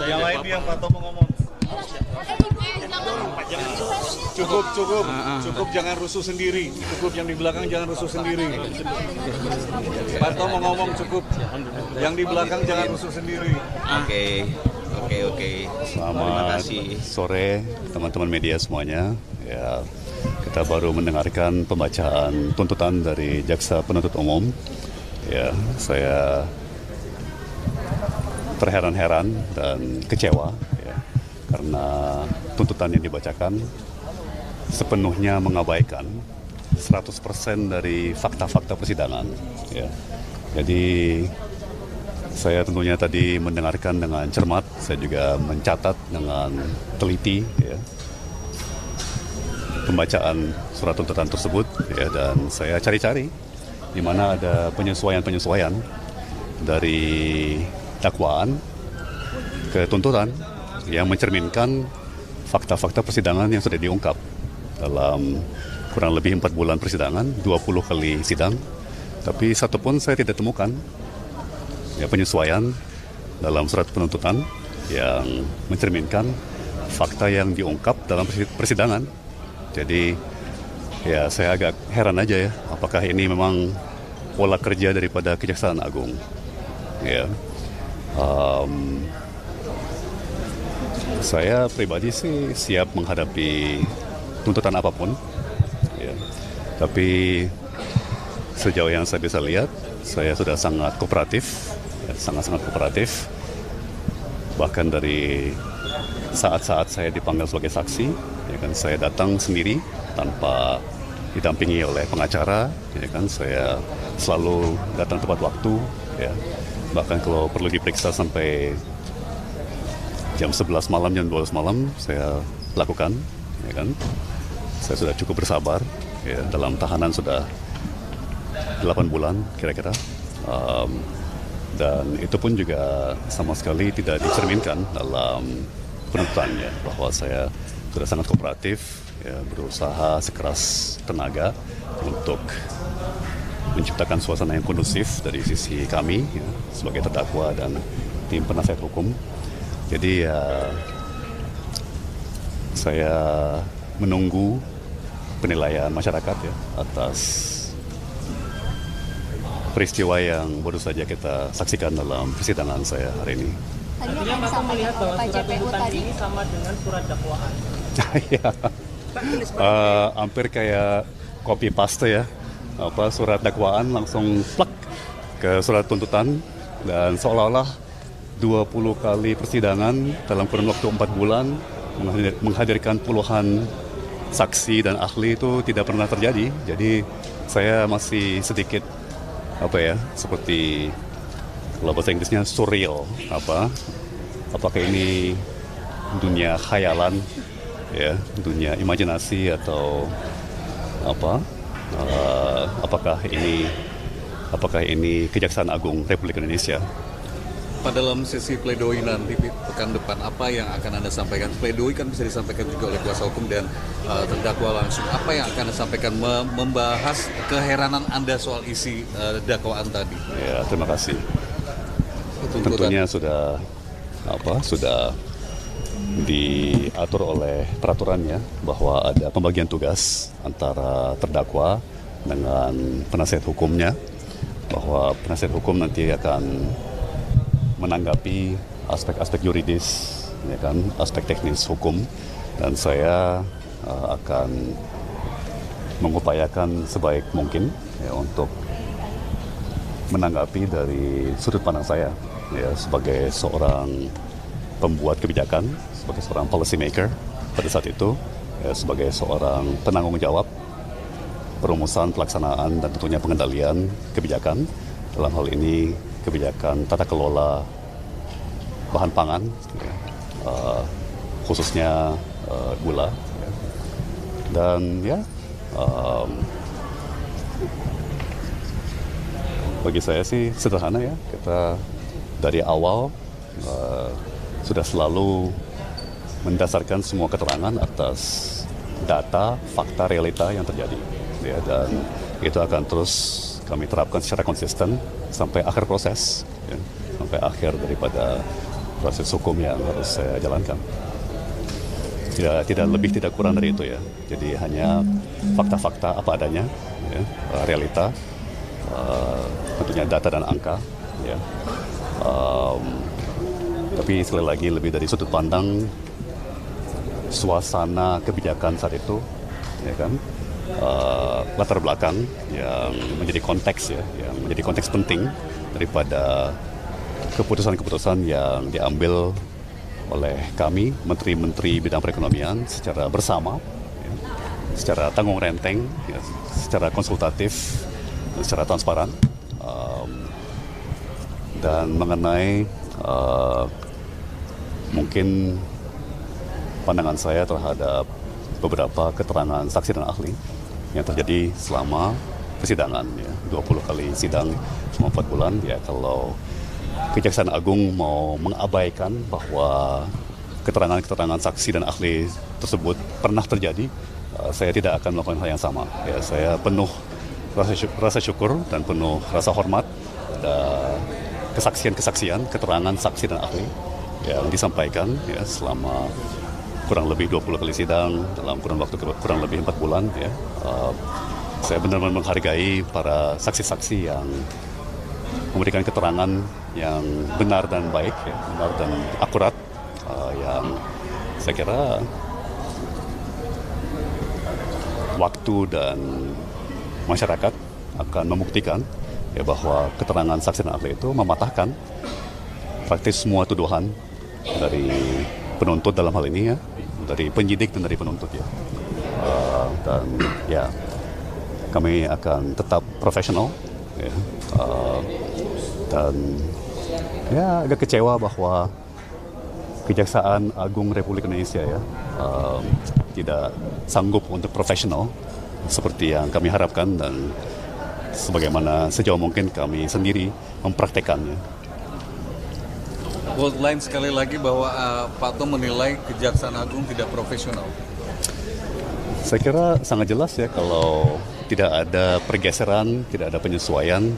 Yang lain yang Pak Tomo ngomong. Cukup jangan rusuh sendiri. Cukup yang di belakang jangan rusuh sendiri. Pak Tomo ngomong cukup. Yang di belakang jangan rusuh sendiri. Oke. Selamat sore teman-teman media semuanya. Ya, kita baru mendengarkan pembacaan tuntutan dari Jaksa Penuntut Umum. Ya, saya terheran-heran dan kecewa ya, karena tuntutan yang dibacakan sepenuhnya mengabaikan 100% dari fakta-fakta persidangan. Ya. Jadi saya tentunya tadi mendengarkan dengan cermat, saya juga mencatat dengan teliti ya, pembacaan surat tuntutan tersebut ya, dan saya cari-cari di mana ada penyesuaian-penyesuaian dari dakwaan ke tuntutan yang mencerminkan fakta-fakta persidangan yang sudah diungkap dalam kurang lebih 4 bulan persidangan, 20 kali sidang, tapi satu pun saya tidak temukan ya, penyesuaian dalam surat penuntutan yang mencerminkan fakta yang diungkap dalam persidangan. Jadi ya saya agak heran aja ya, apakah ini memang pola kerja daripada Kejaksaan Agung. Ya, saya pribadi sih siap menghadapi tuntutan apapun. Ya. Tapi sejauh yang saya bisa lihat, saya sudah sangat kooperatif, ya, sangat-sangat kooperatif. Bahkan dari saat-saat saya dipanggil sebagai saksi, ya kan, saya datang sendiri tanpa didampingi oleh pengacara, ya kan, saya selalu datang tepat waktu, ya. Bahkan kalau perlu diperiksa sampai jam 11 malam, jam 12 malam, saya lakukan, ya kan. Saya sudah cukup bersabar, ya, dalam tahanan sudah 8 bulan kira-kira. Dan itu pun juga sama sekali tidak dicerminkan dalam penuntutannya, bahwa saya sudah sangat kooperatif, ya, berusaha sekeras tenaga untuk menciptakan suasana yang kondusif dari sisi kami ya, sebagai terdakwa dan tim penasihat hukum. Jadi ya, saya menunggu penilaian masyarakat ya atas peristiwa yang baru saja kita saksikan dalam persidangan saya hari ini. Artinya Bapak melihat bahwa surat tuntutan ini sama dengan surat dakwaan? Ya, hampir kayak copy paste ya. Surat dakwaan langsung plak ke surat tuntutan, dan seolah-olah 20 kali persidangan dalam kurun waktu 4 bulan menghadirkan puluhan saksi dan ahli itu tidak pernah terjadi. Jadi saya masih sedikit seperti kalau bahasa Inggrisnya surreal, apakah ini dunia khayalan ya, dunia imajinasi atau apakah ini Kejaksaan Agung Republik Indonesia. Pada dalam sesi pledoi nanti pekan depan, apa yang akan Anda sampaikan? Pledoi kan bisa disampaikan juga oleh kuasa hukum dan terdakwa langsung. Apa yang akan Anda sampaikan membahas keheranan Anda soal isi dakwaan tadi? Ya, terima kasih. Tentunya sudah diatur oleh peraturannya bahwa ada pembagian tugas antara terdakwa dengan penasihat hukumnya, bahwa penasihat hukum nanti akan menanggapi aspek-aspek yuridis, ya kan, aspek teknis hukum, dan saya akan mengupayakan sebaik mungkin ya, untuk menanggapi dari sudut pandang saya ya, sebagai seorang pembuat kebijakan, sebagai seorang policy maker pada saat itu, ya, sebagai seorang penanggung jawab perumusan, pelaksanaan, dan tentunya pengendalian kebijakan, dalam hal ini kebijakan tata kelola bahan pangan, ya, khususnya gula, ya. Dan ya, bagi saya sih sederhana ya, kita dari awal sudah selalu mendasarkan semua keterangan atas data, fakta, realita yang terjadi, ya, dan itu akan terus kami terapkan secara konsisten sampai akhir proses, ya, sampai akhir daripada proses hukum yang harus saya jalankan. Tidak lebih tidak kurang dari itu ya. Jadi hanya fakta-fakta apa adanya, ya, realita, tentunya data dan angka. Ya. Tapi sekali lagi lebih dari sudut pandang suasana kebijakan saat itu, ya kan, latar belakang yang menjadi konteks ya, yang menjadi konteks penting daripada keputusan-keputusan yang diambil oleh kami, menteri-menteri bidang perekonomian secara bersama, ya, secara tanggung renteng, ya, secara konsultatif, secara transparan, dan mengenai mungkin pandangan saya terhadap beberapa keterangan saksi dan ahli yang terjadi selama persidangan, ya, 20 kali sidang selama 4 bulan. Ya, kalau Kejaksaan Agung mau mengabaikan bahwa keterangan-keterangan saksi dan ahli tersebut pernah terjadi, saya tidak akan melakukan hal yang sama. Ya, saya penuh rasa syukur dan penuh rasa hormat pada kesaksian-kesaksian, keterangan saksi dan ahli yang disampaikan ya, selama kurang lebih 20 kali sidang dalam kurun waktu kurang lebih 4 bulan. Ya. Saya benar-benar menghargai para saksi-saksi yang memberikan keterangan yang benar dan baik, ya, benar dan akurat, yang saya kira waktu dan masyarakat akan membuktikan ya, bahwa keterangan saksi dan ahli itu mematahkan praktis semua tuduhan dari penuntut dalam hal ini ya, dari penyidik dan dari penuntut ya. Dan ya kami akan tetap profesional ya, dan ya agak kecewa bahwa Kejaksaan Agung Republik Indonesia ya tidak sanggup untuk profesional seperti yang kami harapkan dan sebagaimana sejauh mungkin kami sendiri mempraktekannya. World Line sekali lagi bahwa Pak Tom menilai Kejaksaan Agung tidak profesional. Saya kira sangat jelas ya kalau tidak ada pergeseran, tidak ada penyesuaian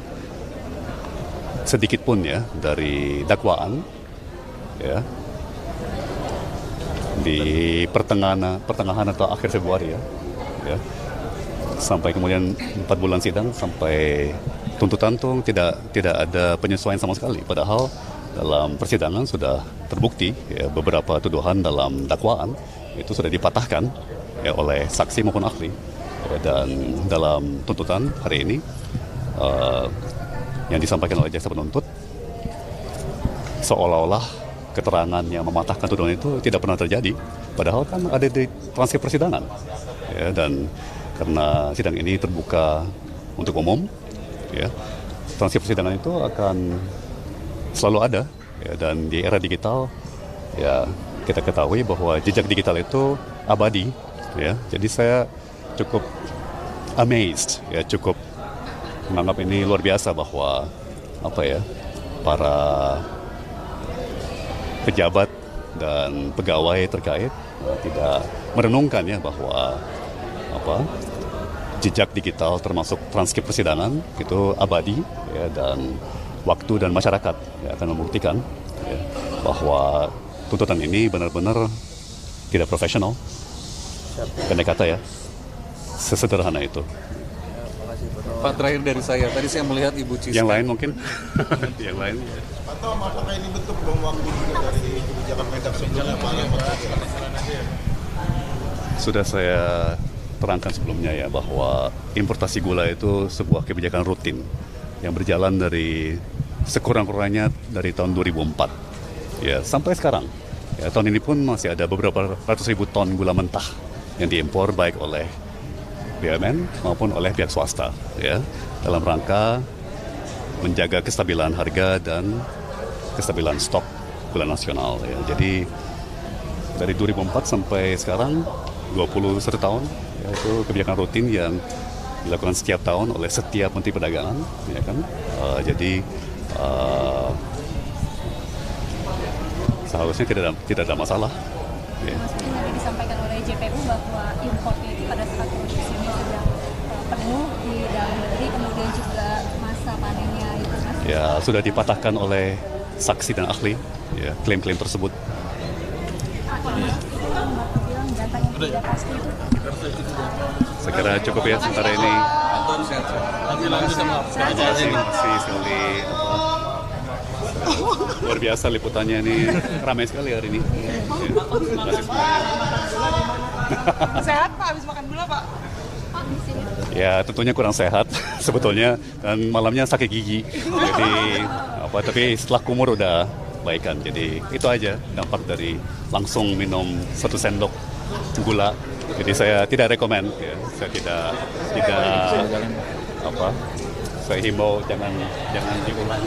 sedikit pun ya dari dakwaan ya di pertengahan atau akhir Februari ya, sampai kemudian 4 bulan sidang sampai tuntutan tuh tidak ada penyesuaian sama sekali, padahal dalam persidangan sudah terbukti ya, beberapa tuduhan dalam dakwaan itu sudah dipatahkan ya, oleh saksi maupun ahli ya, dan dalam tuntutan hari ini yang disampaikan oleh jaksa penuntut seolah-olah keterangan yang mematahkan tuduhan itu tidak pernah terjadi, padahal kan ada di transkrip persidangan ya, dan karena sidang ini terbuka untuk umum ya, transkrip persidangan itu akan selalu ada ya, dan di era digital ya kita ketahui bahwa jejak digital itu abadi ya, jadi saya cukup amazed ya, cukup menganggap ini luar biasa bahwa apa ya, para pejabat dan pegawai terkait tidak merenungkan ya bahwa apa, jejak digital termasuk transkrip persidangan itu abadi ya, dan waktu dan masyarakat ya, akan membuktikan ya, bahwa tuntutan ini benar-benar tidak profesional. Pendek kata ya, sesederhana itu. Pak, terakhir dari saya, tadi saya melihat Ibu Ciska. Yang lain mungkin? Yang lain. Atau apakah ini bentuk bom waktu juga dari kebijakan Mendak sebelumnya Pak? Sudah saya terangkan sebelumnya ya bahwa importasi gula itu sebuah kebijakan rutin yang berjalan dari sekurang-kurangnya dari tahun 2004 ya sampai sekarang. Ya, tahun ini pun masih ada beberapa ratus ribu ton gula mentah yang diimpor baik oleh BUMN maupun oleh pihak swasta ya, dalam rangka menjaga kestabilan harga dan kestabilan stok gula nasional ya. Jadi dari 2004 sampai sekarang 21 tahun ya, itu kebijakan rutin yang dilakukan setiap tahun oleh setiap Menteri Perdagangan ya kan. Jadi seharusnya tidak ada masalah ya. Maksudnya tadi disampaikan oleh JPU bahwa importnya itu pada saat produksinya sudah penuh di dalam negeri, kemudian juga masa panennya itu masih Ya sudah dipatahkan oleh saksi dan ahli ya klaim-klaim tersebut. bilang data yang tidak pasti itu Saya kira cukup ya sementara ini. Terima kasih sekali. Luar biasa liputannya ini, ramai sekali hari ini. Ya, terima kasih semuanya. Sehat Pak, habis makan gula Pak? Ya tentunya kurang sehat sebetulnya dan malamnya sakit gigi. Jadi tapi setelah kumur udah baikan. Jadi itu aja dampak dari langsung minum 1 sendok gula. Jadi saya tidak rekomen ya. Saya tidak saya himbau jangan diulang.